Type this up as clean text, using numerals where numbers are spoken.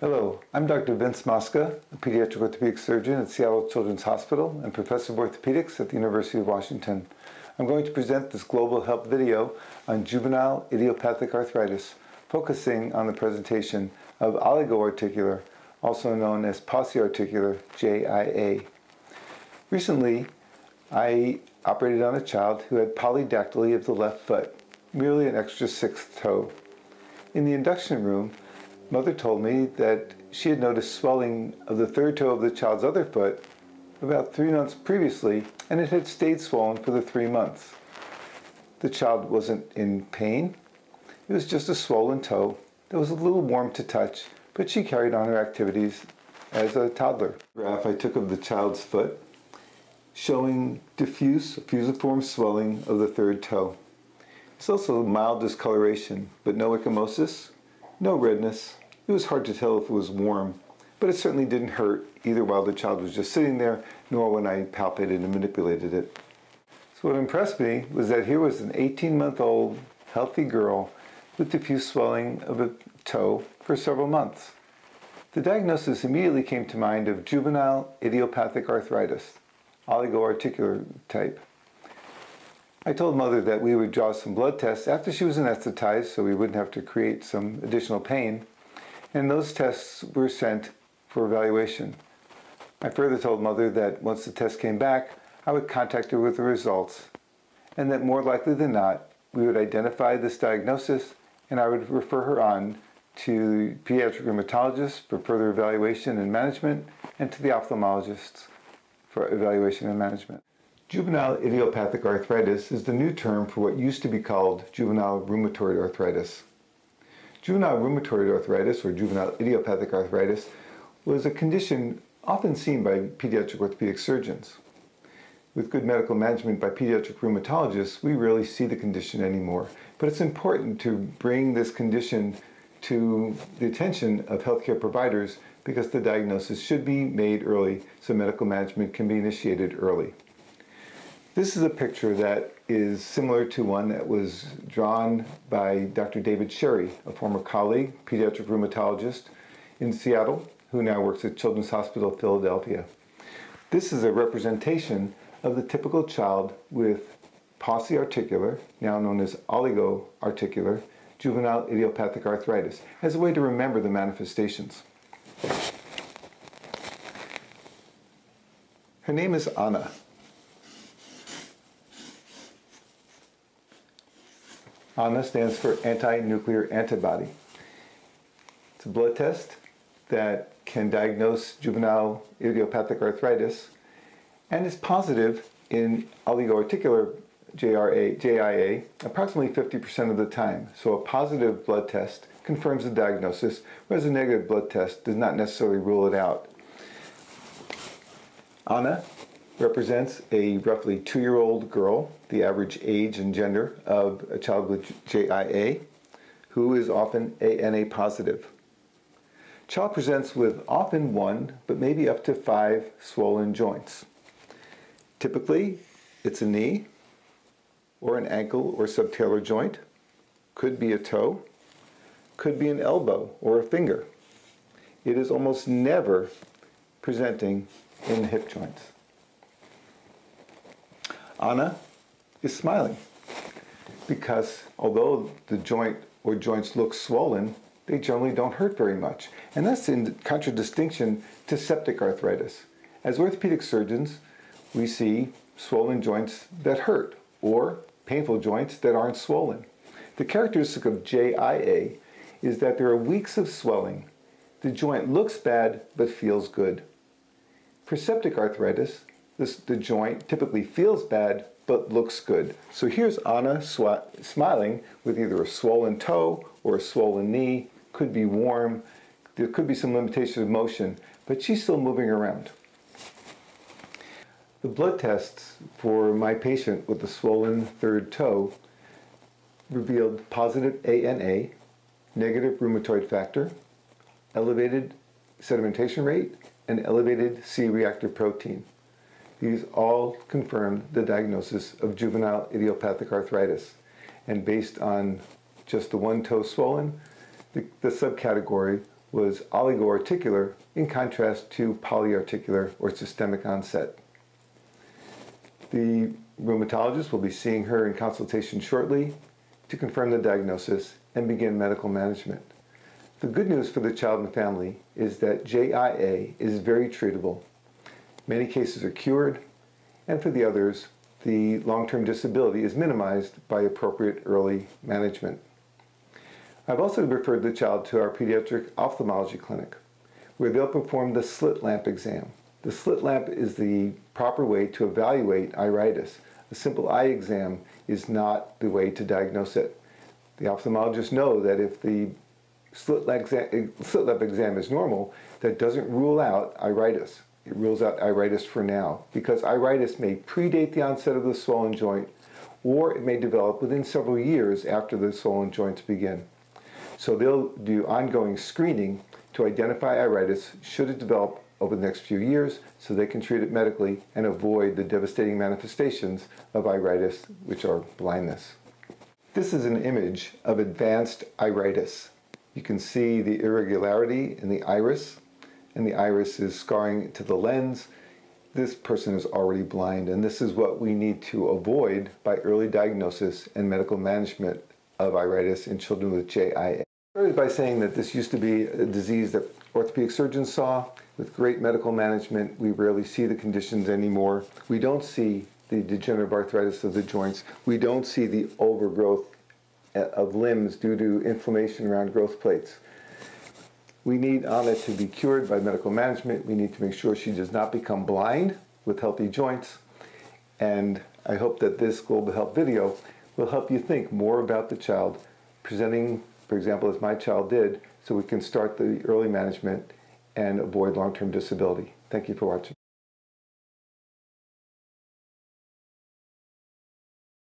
Hello, I'm Dr. Vince Mosca, a pediatric orthopedic surgeon at Seattle Children's Hospital and professor of orthopedics at the University of Washington. I'm going to present this global health video on juvenile idiopathic arthritis, focusing on the presentation of oligoarticular, also known as pauciarticular, JIA. Recently, I operated on a child who had polydactyly of the left foot, merely an extra sixth toe. In the induction room, Mother told me that she had noticed swelling of the third toe of the child's other foot about 3 months previously, and it had stayed swollen for the 3 months. The child wasn't in pain. It was just a swollen toe that was a little warm to touch, but she carried on her activities as a toddler. The graph I took of the child's foot showing diffuse, fusiform swelling of the third toe. It's also mild discoloration, but no ecchymosis, no redness. It was hard to tell if it was warm, but it certainly didn't hurt either while the child was just sitting there, nor when I palpated and manipulated it. So what impressed me was that here was an 18-month-old healthy girl with diffuse swelling of a toe for several months. The diagnosis immediately came to mind of juvenile idiopathic arthritis, oligoarticular type. I told Mother that we would draw some blood tests after she was anesthetized so we wouldn't have to create some additional pain, and those tests were sent for evaluation. I further told Mother that once the test came back, I would contact her with the results, and that more likely than not, we would identify this diagnosis and I would refer her on to pediatric rheumatologists for further evaluation and management, and to the ophthalmologists for evaluation and management. Juvenile idiopathic arthritis is the new term for what used to be called juvenile rheumatoid arthritis. Juvenile rheumatoid arthritis, or juvenile idiopathic arthritis, was a condition often seen by pediatric orthopedic surgeons. With good medical management by pediatric rheumatologists, we rarely see the condition anymore. But it's important to bring this condition to the attention of healthcare providers because the diagnosis should be made early so medical management can be initiated early. This is a picture that is similar to one that was drawn by Dr. David Sherry, a former colleague, pediatric rheumatologist in Seattle, who now works at Children's Hospital of Philadelphia. This is a representation of the typical child with pauciarticular, now known as oligoarticular, juvenile idiopathic arthritis, as a way to remember the manifestations. Her name is Anna. ANA stands for anti-nuclear antibody. It's a blood test that can diagnose juvenile idiopathic arthritis and is positive in oligoarticular JIA approximately 50% of the time. So a positive blood test confirms the diagnosis, whereas a negative blood test does not necessarily rule it out. ANA represents a roughly 2-year-old girl, the average age and gender of a child with JIA, who is often ANA positive. Child presents with often 1, but maybe up to 5 swollen joints. Typically, it's a knee, or an ankle or subtalar joint, could be a toe, could be an elbow or a finger. It is almost never presenting in the hip joints. Anna is smiling because although the joint or joints look swollen, they generally don't hurt very much. And that's in contradistinction to septic arthritis. As orthopedic surgeons, we see swollen joints that hurt or painful joints that aren't swollen. The characteristic of JIA is that there are weeks of swelling. The joint looks bad but feels good. For septic arthritis, the joint typically feels bad but looks good. So here's Anna smiling with either a swollen toe or a swollen knee, could be warm, there could be some limitation of motion, but she's still moving around. The blood tests for my patient with the swollen third toe revealed positive ANA, negative rheumatoid factor, elevated sedimentation rate, and elevated C-reactive protein. These all confirmed the diagnosis of juvenile idiopathic arthritis. And based on just the one toe swollen, the subcategory was oligoarticular in contrast to polyarticular or systemic onset. The rheumatologist will be seeing her in consultation shortly to confirm the diagnosis and begin medical management. The good news for the child and family is that JIA is very treatable. Many cases are cured, and for the others, the long-term disability is minimized by appropriate early management. I've also referred the child to our pediatric ophthalmology clinic, where they'll perform the slit lamp exam. The slit lamp is the proper way to evaluate iritis. A simple eye exam is not the way to diagnose it. The ophthalmologists know that if the slit lamp exam is normal, that doesn't rule out iritis. It rules out iritis for now, because iritis may predate the onset of the swollen joint, or it may develop within several years after the swollen joints begin. So they'll do ongoing screening to identify iritis should it develop over the next few years, so they can treat it medically and avoid the devastating manifestations of iritis, which are blindness. This is an image of advanced iritis. You can see the irregularity in the iris, and the iris is scarring to the lens. This person is already blind, and this is what we need to avoid by early diagnosis and medical management of iritis in children with JIA. I started by saying that this used to be a disease that orthopedic surgeons saw. With great medical management, we rarely see the conditions anymore. We don't see the degenerative arthritis of the joints. We don't see the overgrowth of limbs due to inflammation around growth plates. We need Anna to be cured by medical management. We need to make sure she does not become blind with healthy joints. And I hope that this Global Health video will help you think more about the child, presenting, for example, as my child did, so we can start the early management and avoid long-term disability. Thank you for watching.